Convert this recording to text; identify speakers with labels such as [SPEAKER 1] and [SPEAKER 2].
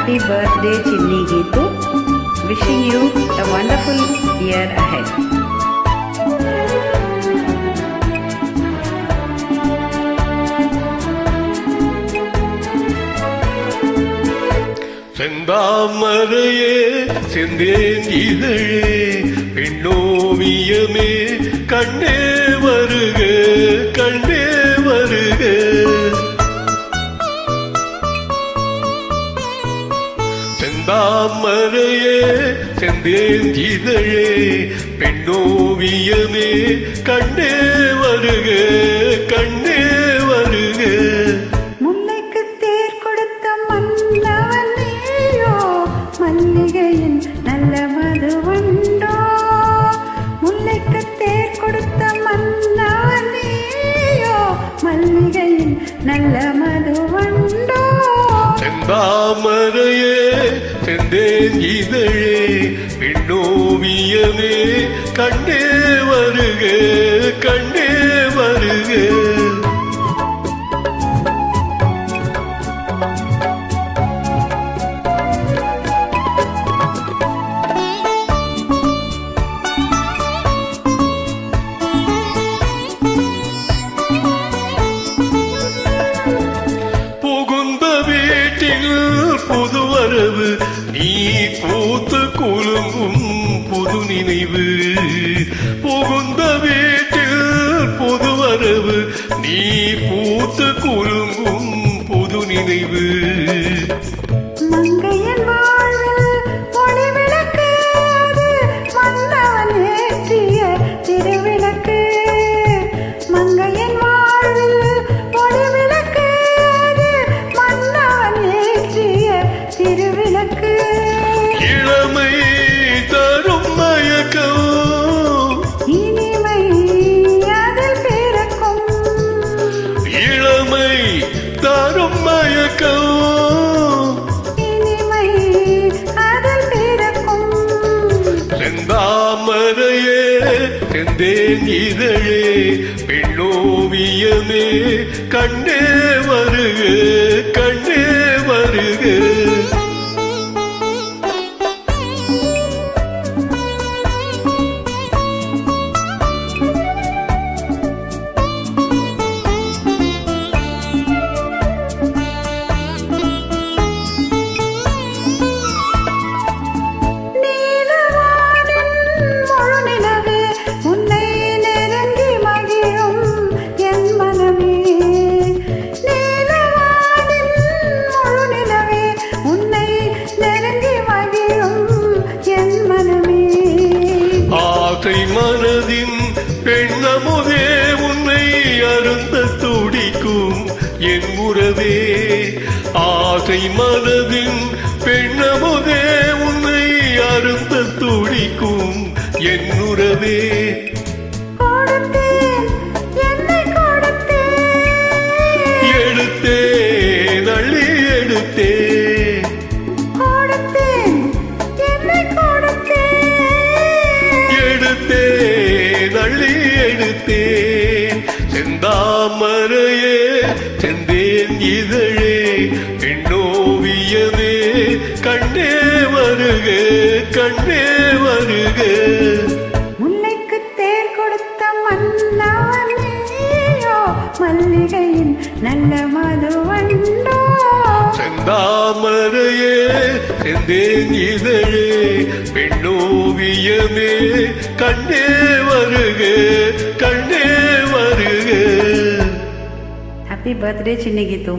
[SPEAKER 1] Happy birthday Chinni Geetu. Wishing you a wonderful year ahead.
[SPEAKER 2] செந்தாமரையே செந்தேன் இதழே பெண்ணோவியமே கண்ணே வருக கண்ணே வருக. செந்தாமரையே செந்தேன் இதழே பெண்ணோவியமே கண்ணே வருக கண்ணே வருக.
[SPEAKER 1] மல்லிகையின் நல்ல மதுவண்டோ முல்லைக்கு தேர் கொடுத்த மன்னவனேயோ மல்லிகையின் நல்ல மதுவண்டோ.
[SPEAKER 2] செந்தாமரையே செந்தேன் இதழே பெண்ணோவியமே கண்ணே வருக கண்ணே வருக. புதுவரவு நீ பூத்து குலுங்கும் புது நினைவு. புகுந்த வீட்டில் புதுவரவு நீ பூத்து குலுங்கும் புது நினைவு.
[SPEAKER 1] மங்கையன் வாழ்வில் ஒளி விளக்கு அது மன்னவன் ஏற்றிய திருவிளக்கு. மங்கையன் வாழ்வில் ஒளி விளக்கு அது மன்னவன் ஏற்றிய திருவிளக்கு.
[SPEAKER 2] இளமை தரும் மயக்கம்
[SPEAKER 1] இனிமை அதில் பிறக்கும்.
[SPEAKER 2] இளமை தரும் மயக்கம்
[SPEAKER 1] இனிமை அதில் பிறக்கும்.
[SPEAKER 2] செந்தாமரையே செந்தேன் இதழே பெண்ணோவியமே கண்ணே வருக கண்ணே வருக. மனதின் பெண்ணமுதே உன்னை அருந்த துடிக்கும் என் உறவே. ஆசை மனதின் பெண்ணமுதே உன்னை அருந்த துடிக்கும் என் உறவே. எடுத்தேன் அள்ளி எடுத்தேன் எடுத்தேன் அள்ளி எடுத்தேன். செந்தாமரையே செந்தேன் இதழே பெண்ணோவியமே கண்ணே வருக கண்ணே வருக.
[SPEAKER 1] முல்லைக்கு தேர் கொடுத்த மன்னவனேயோ மல்லிகையின் நல்ல மதுவண்டோ.
[SPEAKER 2] செந்தாமரையே செந்தேன் இதழே பெண்ணோவியமே கண்ணே வருக கண்ணே வருக.
[SPEAKER 1] Happy birthday Chinni Geetu.